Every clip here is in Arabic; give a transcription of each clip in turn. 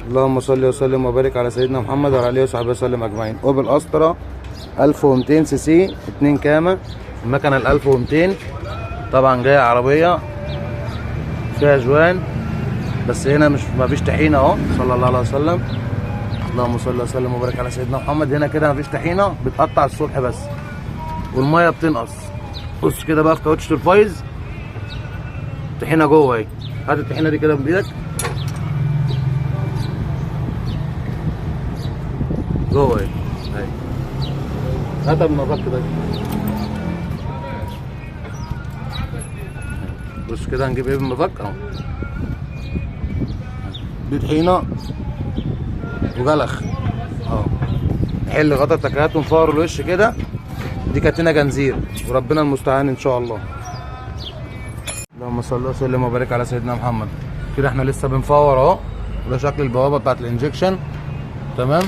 اللهم صل وسلم وبارك على سيدنا محمد وعلى اله وصحبه وسلم اجمعين. اوبل استرا 1200 سي سي 2 كامه، المكنه ال 1200 طبعا جايه عربيه فيها جوان، بس هنا مش مفيش طحينه اهو. صلى الله عليه وسلم. اللهم صل وسلم وبارك على سيدنا محمد. هنا كده مفيش طحينه، بتقطع الصبح بس والميه بتنقص. بص كده بقى في كاوتشه الفايز طحينه جوه اهي. هات الطحينه دي كده بايدك جوه اهي. هاتها من الرك ده. بص كده هنجيب ايه من الرك اهو. دي طحينه وجلخ اهو. نحل غطا التكهات ونفور الوش كده. دي كاتينا جنزير وربنا المستعان ان شاء الله. اللهم صل وسلم وبارك على سيدنا محمد. كده احنا لسه بنفور اهو، وده شكل البوابه بتاعت الانجكشن. تمام.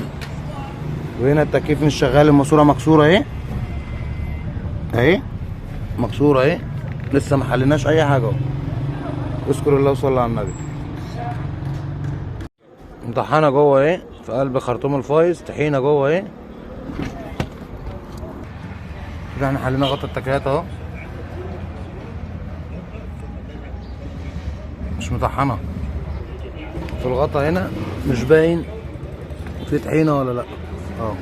وهنا التكييف مش شغال، الماسوره مكسوره اهي اهي، مكسوره اهي، لسه ما حليناش اي حاجه اهو. اذكر الله وصلي على النبي. مطحنه جوه اهي في قلب خرطوم الفايز، طحينه جوه اهي. كده احنا حلينا غطا التكييفات اهو. مش مطحنه في الغطا هنا، مش باين في طحينه ولا لا اهو.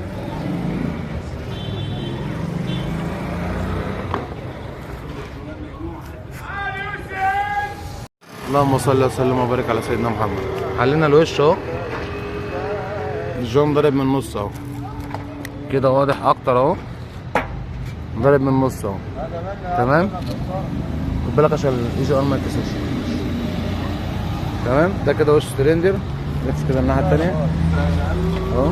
اللهم صل وسلم وبارك على سيدنا محمد. حلينا الوش اهو، الجون ضارب من النص اهو كده، واضح اكتر اهو، ضارب من النص اهو. تمام. خد بالك عشان الاي جي ار ما يتكسرش. تمام. ده كده وش سلندر. نفس كده الناحيه التانيه اهو.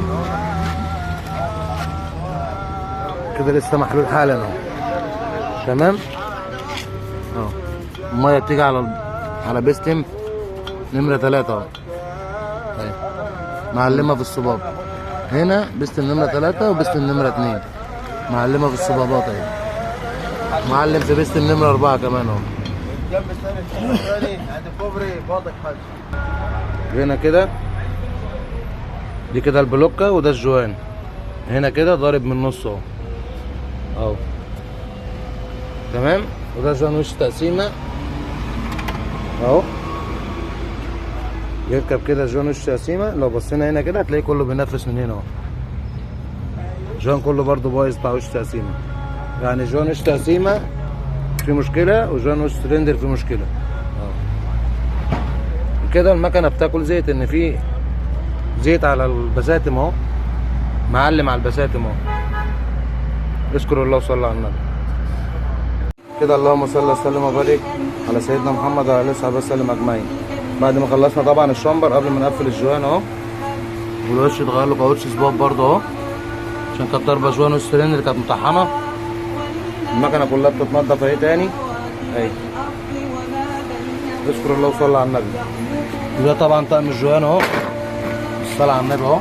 كده لسه محلول حالا اهو. تمام اهو. الميه بتيجي على بيستم نمره 3 اهو اهي، معلمه في الصباب. هنا بيستم نمره 3 وبيستم نمره 2 معلمه في الصبابات اهي. معلم في بيستم نمره 4 كمان اهو. الجنب الثاني عند كوبري واضح حاجه. هنا كده دي كده البلوكه وده الجوان. هنا كده ضارب من النص اهو اهو. تمام. وده جوان وش تقسيمه اهو. يركب كده جوان وش تقسيمه. لو بصينا هنا كده هتلاقي كله بينفس من هنا اهو. جوان كله برضو بايظ بتاع وش تقسيمه، يعني جوان وش تقسيمه في مشكله وجوان وش سلندر في مشكله اهو. كده المكنه بتاكل زيت، ان في زيت على البساتم اهو، معلم على البساتم اهو. اذكر الله وصلى على النبي. كده اللهم صل وسلم وبارك على سيدنا محمد وعلى اله وصحبه وسلم اجمعين. بعد ما خلصنا طبعا الشامبر قبل ما نقفل الجوان اهو، والوش اتغير له كاوتش سباب برضه اهو، عشان كانت ضربه جوان والسلندر اللي كانت مطحنه. المكنه كلها بتتنضف اهي تاني اهي. اذكر الله وصلى على النبي. وده طبعا طقم الجوان اهو. الصلاه على النبي اهو.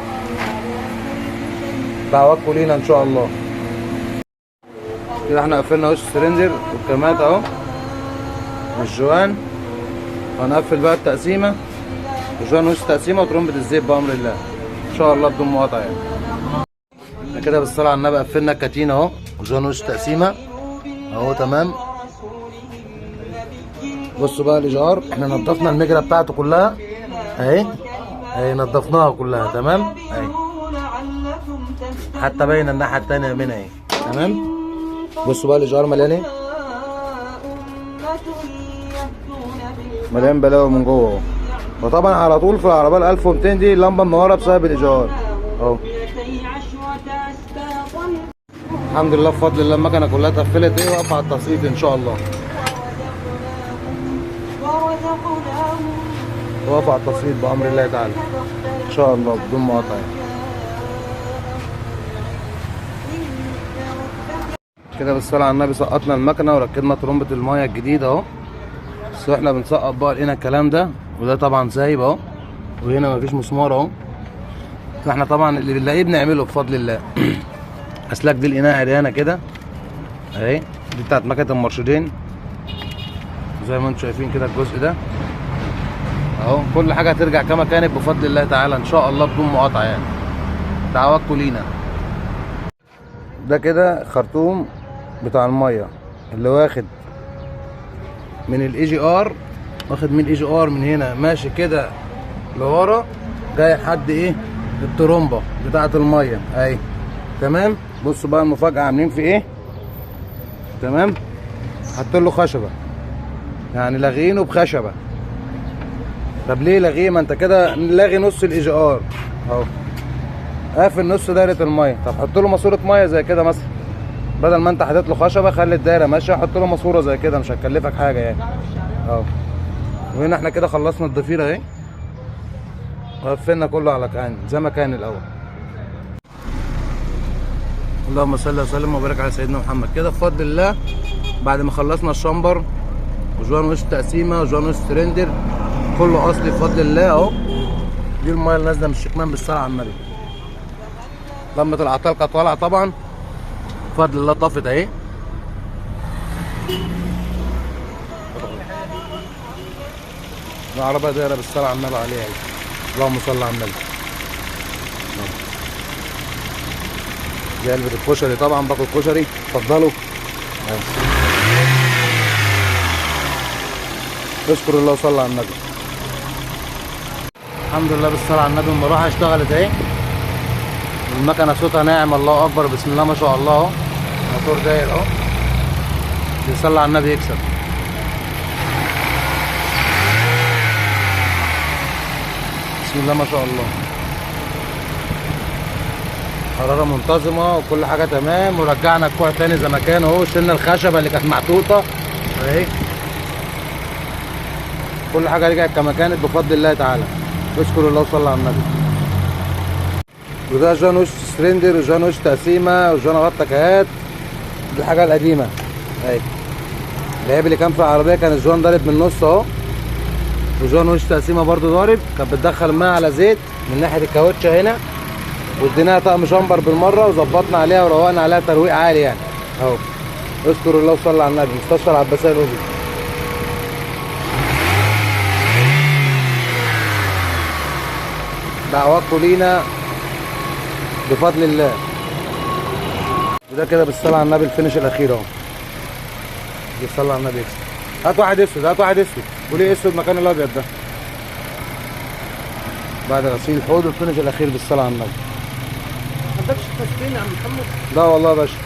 دعواتكم لينا ان شاء الله. كده احنا قفلنا وش السلندر والكمات اهو والجوان. هنقفل بقى التقسيمه، وجوان وش تقسيمه وترمبة الزيت بامر الله ان شاء الله بدون مقاطعه يعني. احنا كده بالصلاه على النبي قفلنا الكاتين اهو وجوان وش تقسيمه اهو. تمام. بصوا بقى الايجار، احنا نضفنا المجرى بتاعته كلها اهي اهي، نضفناها كلها. تمام اهي، حتى باين الناحيه التانيه منها اهي. تمام. بصوا بقى الايجار مليان ايه، مليان بلاوي من جوه اهو. وطبعا على طول في العربيه ال 1200 دي اللمبه منوره بسبب الايجار اهو. الحمد لله بفضل الله المكنه كلها اتقفلت ايه، واقفه على التصريف ان شاء الله. واقفه على التصريف بامر الله تعالى ان شاء الله بدون مقاطعه. كده بالصلاه على النبي سقطنا المكنه وركبنا ترمبه المايه الجديده اهو. بس احنا بنسقط بقى لقينا الكلام ده، وده طبعا سايب اهو، وهنا مفيش مسمار اهو. فاحنا طبعا اللي بنلاقيه بنعمله بفضل الله. اسلاك دي لقيناها عريانه كده اهي، دي بتاعت مكنه المرشدين زي ما انتم شايفين كده الجزء ده اهو كل حاجه هترجع كما كانت بفضل الله تعالى ان شاء الله بدون مقاطعه يعني. دعواتكم لينا. ده كده خرطوم بتاع الميه اللي واخد من الاي جي ار، واخد من الاي جي ار من هنا ماشي كده لورا جاي لحد ايه الترومبه بتاعه الميه اهي. تمام. بصوا بقى المفاجاه عاملين في ايه. تمام. حاطين له خشبه يعني لاغينه بخشبه. طب ليه لاغيه؟ ما انت كده لاغي نص الاي جي ار اهو، قافل نص دايره الميه. طب حط له ماسوره ميه زي كده مثلا، بدل ما انت حاطط له خشبه خلي الدايره ماشيه، حط له ماسوره زي كده مش هتكلفك حاجه يعني اهو. وهنا احنا كده خلصنا الضفيره اهي وقفلنا كله على كان زي ما كان الاول. اللهم صل وسلم وبارك على سيدنا محمد. كده بفضل الله بعد ما خلصنا الشامبر وجوان وش تقسيمه وجوان وش سلندر كله اصلي بفضل الله اهو. دي الميه اللي نازله من الشكمان بالصلاه على النبي. لمة العطال كانت طالعه طبعا بفضل الله طفت اهي. العربيه دايره بالصلاه على النبي عليها اهي. اللهم صل على النبي. دي علبه الكشري طبعا، باكل كشري اتفضلوا. اشكر الله وصلى على النبي. الحمد لله بالصلاه على النبي. المروحه اشتغلت اهي، المكنه صوتها ناعم الله اكبر بسم الله ما شاء الله اهو. الموتور داير اهو. بيصلي على النبي يكسب. بسم الله ما شاء الله. حراره منتظمه وكل حاجه تمام. ورجعنا الكوع تاني زي ما كان اهو. شلنا الخشبه اللي كانت محطوطه اهي. كل حاجه رجعت كما كانت بفضل الله تعالى. اشكر الله وصلى على النبي. وده جان وش سلندر وجان وش تقسيمه وجان غطا كهات. دي الحاجه القديمه اهي. العيب اللي كان في العربيه كان الجوان ضارب من النص اهو. وجان وش تقسيمه برده ضارب. كانت بتدخل ميه على زيت من ناحيه الكاوتشه هنا، واديناها طقم شامبر بالمره وظبطنا عليها وروقنا عليها ترويق عالي يعني اهو. اشكر الله وصلى على النبي. مستشفى العباسيه الاوزي. دعواتكم لينا بفضل الله. وده كده بالصلاه على النبي الفينش الاخير اهو. بالصلاه على النبي يكسب. هات واحد اسود، هات واحد اسود. وليه اسود مكان الابيض ده؟ بعد غسيل الحوض الفينش الاخير بالصلاه على النبي. ما عندكش تسخين يا عم محمد؟ لا والله يا باشا.